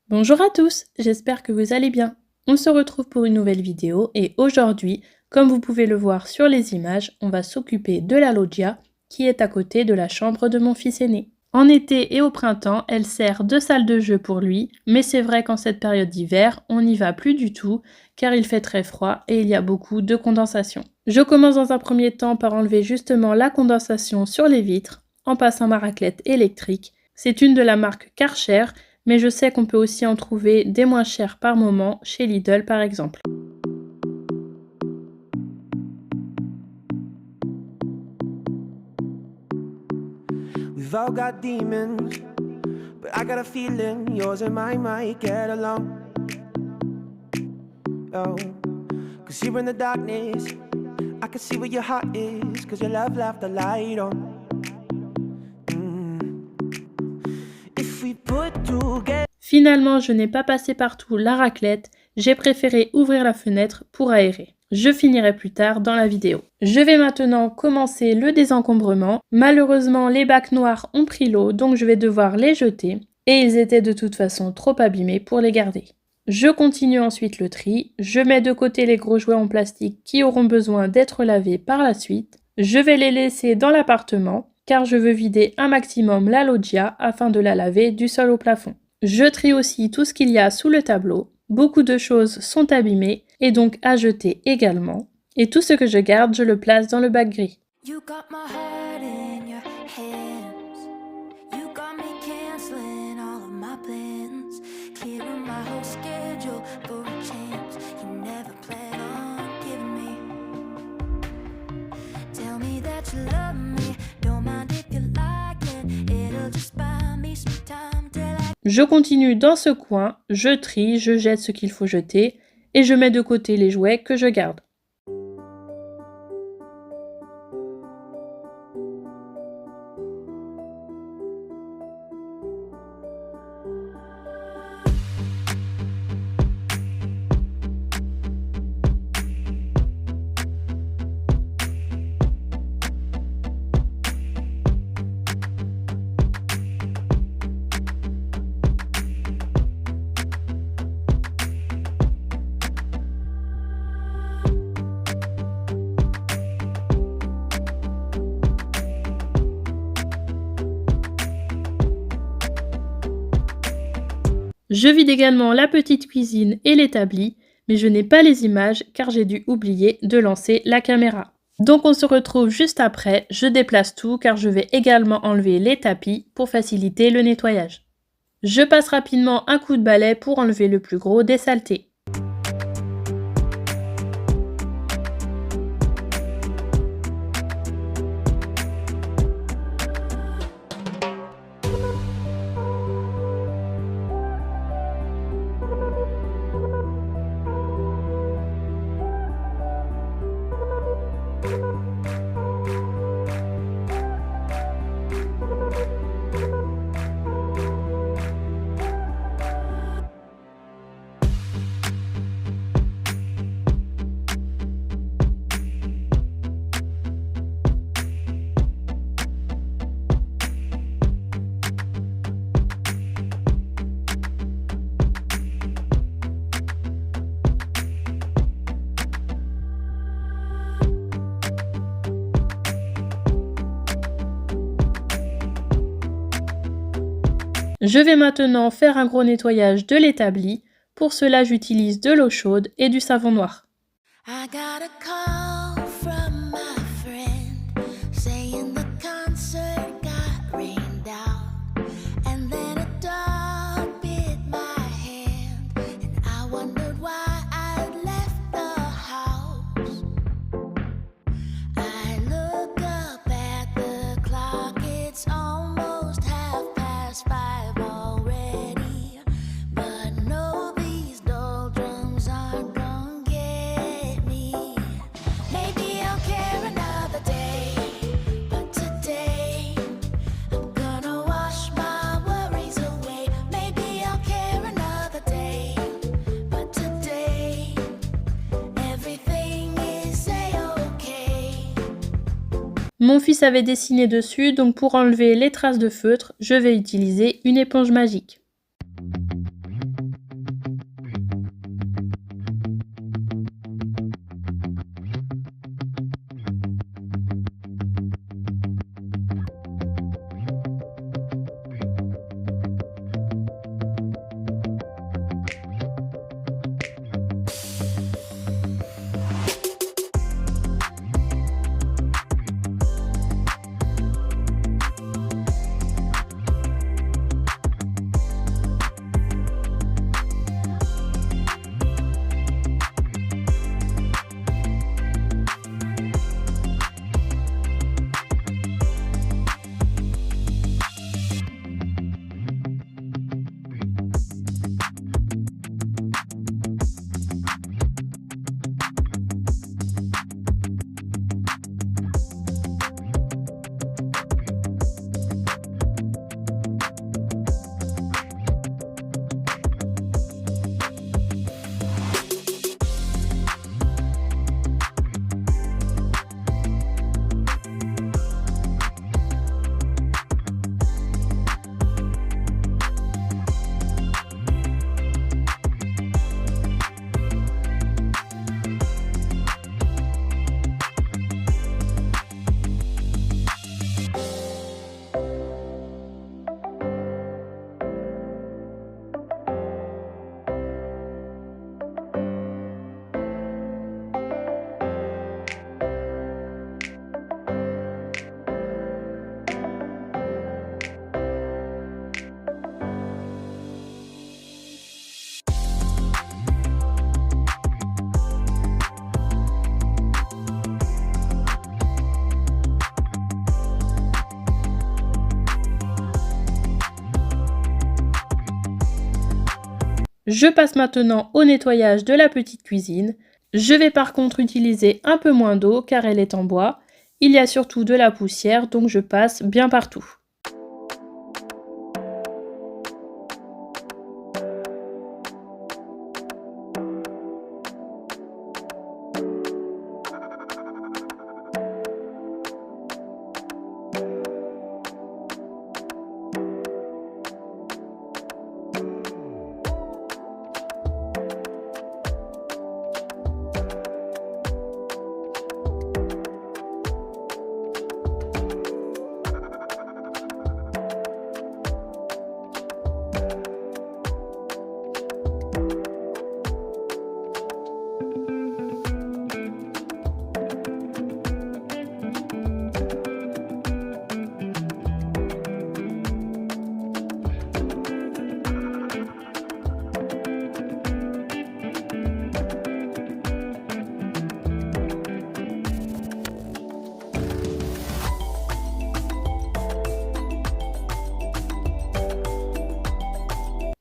Bonjour à tous, j'espère que vous allez bien. On se retrouve pour une nouvelle vidéo et aujourd'hui, comme vous pouvez le voir sur les images, on va s'occuper de la loggia qui est à côté de la chambre de mon fils aîné. En été et au printemps, elle sert de salle de jeu pour lui, mais c'est vrai qu'en cette période d'hiver, on n'y va plus du tout car il fait très froid et il y a beaucoup de condensation. Je commence dans un premier temps par enlever justement la condensation sur les vitres en passant ma raclette électrique. C'est une de la marque Karcher, mais je sais qu'on peut aussi en trouver des moins chers par moment chez Lidl par exemple. We've all got demons, but I got a feeling yours and mine might get along. Oh, cause here in the darkness, I can see where your heart is, cause your love left the light on. If we put together. Finalement, je n'ai pas passé partout la raclette, j'ai préféré ouvrir la fenêtre pour aérer. Je finirai plus tard dans la vidéo. Je vais maintenant commencer le désencombrement. Malheureusement, les bacs noirs ont pris l'eau, donc je vais devoir les jeter. Et ils étaient de toute façon trop abîmés pour les garder. Je continue ensuite le tri. Je mets de côté les gros jouets en plastique qui auront besoin d'être lavés par la suite. Je vais les laisser dans l'appartement, car je veux vider un maximum la loggia afin de la laver du sol au plafond. Je trie aussi tout ce qu'il y a sous le tableau. Beaucoup de choses sont abîmées et donc à jeter également. Et tout ce que je garde, je le place dans le bac gris. You got my heart in your hands. You got me canceling all of my plans. Clearing my whole schedule for a chance you never planned on giving me. Tell me that you love me. Don't mind if you like it. It'll just buy me some time till I. Je continue dans ce coin, je trie, je jette ce qu'il faut jeter et je mets de côté les jouets que je garde. Je vide également la petite cuisine et l'établi, mais je n'ai pas les images car j'ai dû oublier de lancer la caméra. Donc on se retrouve juste après, je déplace tout car je vais également enlever les tapis pour faciliter le nettoyage. Je passe rapidement un coup de balai pour enlever le plus gros des saletés. Je vais maintenant faire un gros nettoyage de l'établi. Pour cela, j'utilise de l'eau chaude et du savon noir. I got a call from my friend saying the concert got rained out, and then a dog bit my hand, and I wondered why I'd left the house. I look up at the clock, it's almost 5:30 already, but no, these doldrums aren't gonna get me. Maybe I'll care another day, but today I'm gonna wash my worries away. Maybe I'll care another day, but today everything is a-okay. Mon fils avait dessiné dessus, donc pour enlever les traces de feutre, je vais utiliser une éponge magique. Je passe maintenant au nettoyage de la petite cuisine. Je vais par contre utiliser un peu moins d'eau car elle est en bois. Il y a surtout de la poussière, donc je passe bien partout.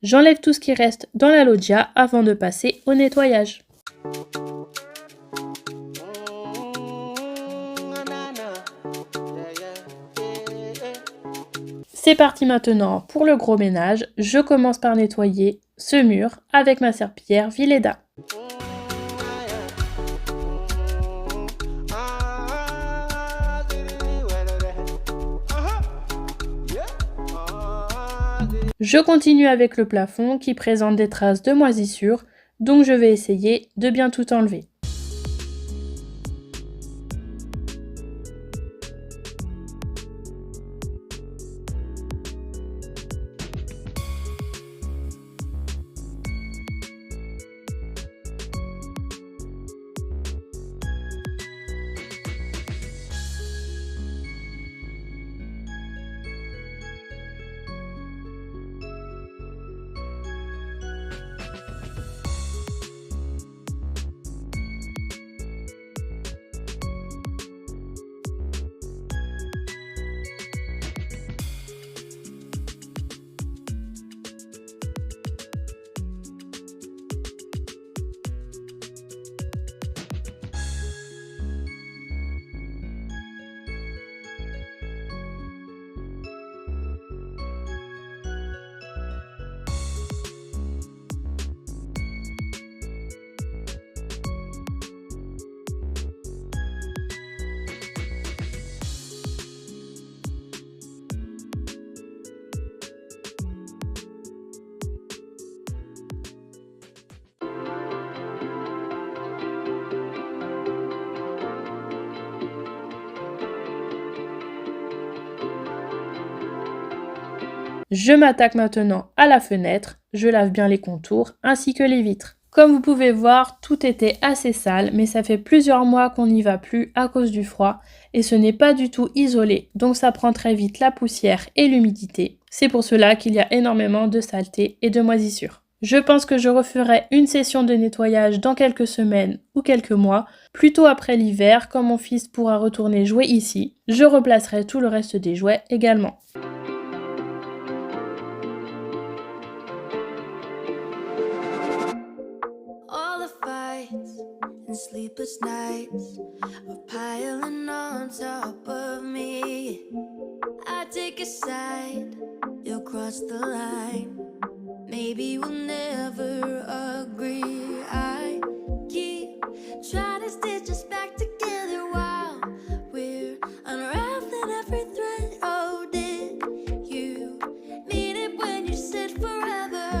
J'enlève tout ce qui reste dans la loggia avant de passer au nettoyage. C'est parti maintenant pour le gros ménage. Je commence par nettoyer ce mur avec ma serpillière Vileda. Je continue avec le plafond qui présente des traces de moisissure, donc je vais essayer de bien tout enlever. Je m'attaque maintenant à la fenêtre, je lave bien les contours ainsi que les vitres. Comme vous pouvez voir, tout était assez sale, mais ça fait plusieurs mois qu'on n'y va plus à cause du froid et ce n'est pas du tout isolé, donc ça prend très vite la poussière et l'humidité. C'est pour cela qu'il y a énormément de saleté et de moisissure. Je pense que je referai une session de nettoyage dans quelques semaines ou quelques mois, plutôt après l'hiver, quand mon fils pourra retourner jouer ici. Je replacerai tout le reste des jouets également. And sleepless nights are piling on top of me. I take a side, you'll cross the line. Maybe we'll never agree. I keep trying to stitch us back together while we're unraveling every thread. Oh, did you mean it when you said forever?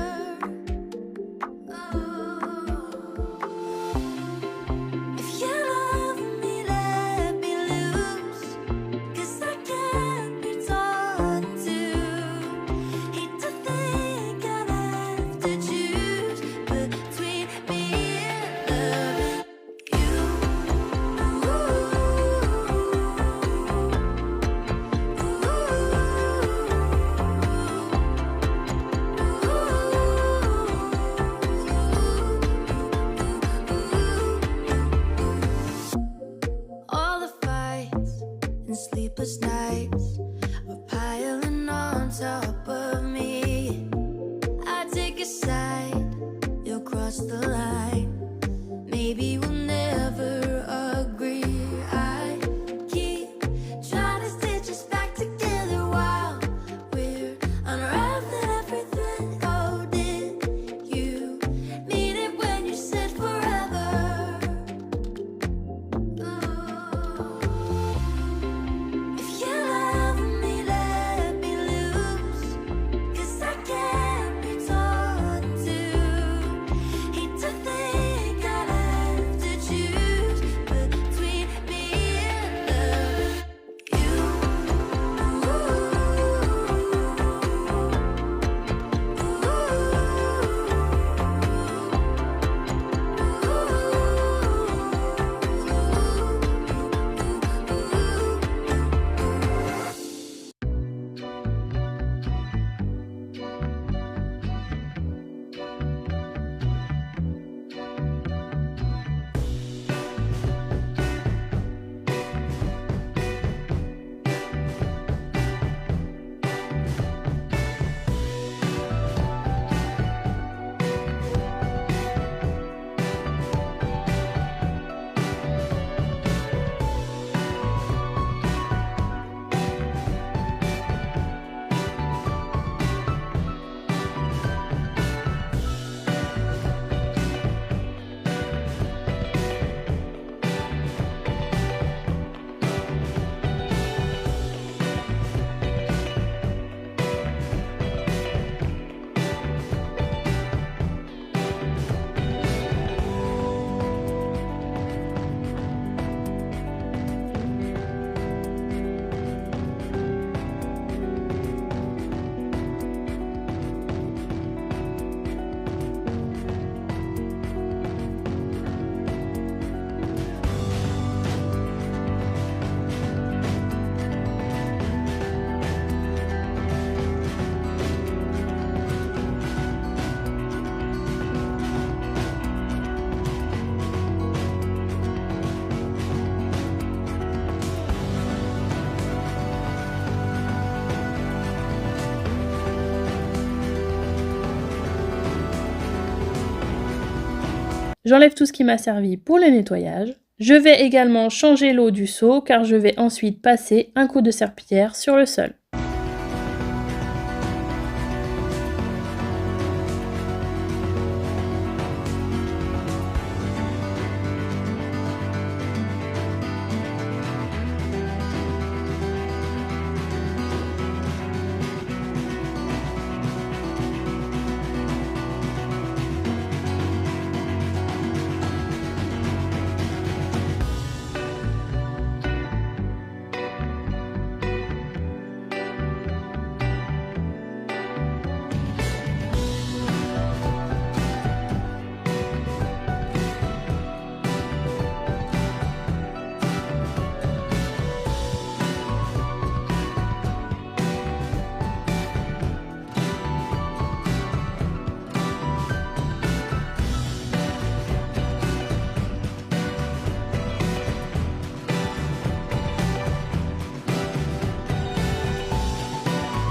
J'enlève tout ce qui m'a servi pour le nettoyage. Je vais également changer l'eau du seau car je vais ensuite passer un coup de serpillière sur le sol.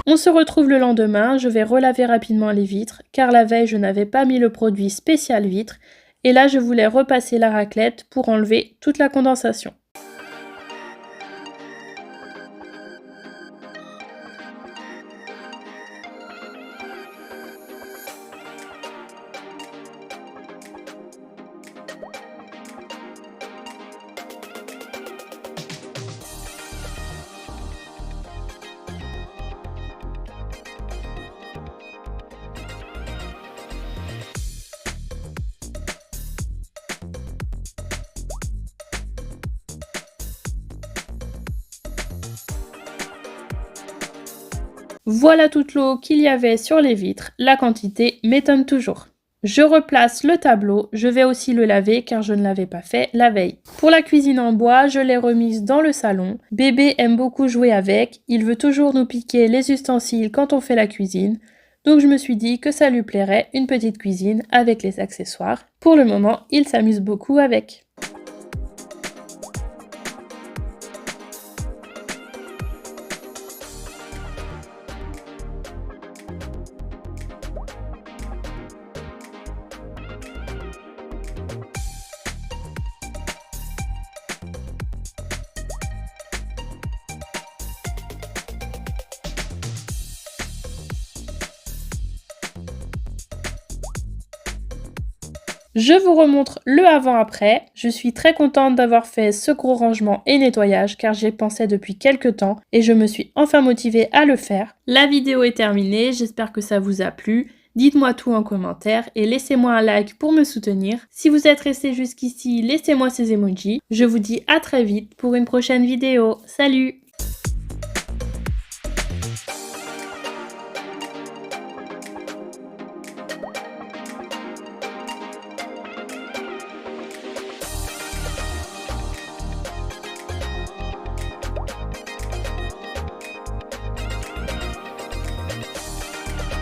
On se retrouve le lendemain, je vais relaver rapidement les vitres, car la veille je n'avais pas mis le produit spécial vitre, et là je voulais repasser la raclette pour enlever toute la condensation. Voilà toute l'eau qu'il y avait sur les vitres, la quantité m'étonne toujours. Je replace le tableau, je vais aussi le laver car je ne l'avais pas fait la veille. Pour la cuisine en bois, je l'ai remise dans le salon. Bébé aime beaucoup jouer avec, il veut toujours nous piquer les ustensiles quand on fait la cuisine. Donc je me suis dit que ça lui plairait une petite cuisine avec les accessoires. Pour le moment, il s'amuse beaucoup avec. Je vous remontre le avant-après. Je suis très contente d'avoir fait ce gros rangement et nettoyage car j'y pensais depuis quelques temps et je me suis enfin motivée à le faire. La vidéo est terminée, j'espère que ça vous a plu. Dites-moi tout en commentaire et laissez-moi un like pour me soutenir. Si vous êtes resté jusqu'ici, laissez-moi ces emojis. Je vous dis à très vite pour une prochaine vidéo. Salut!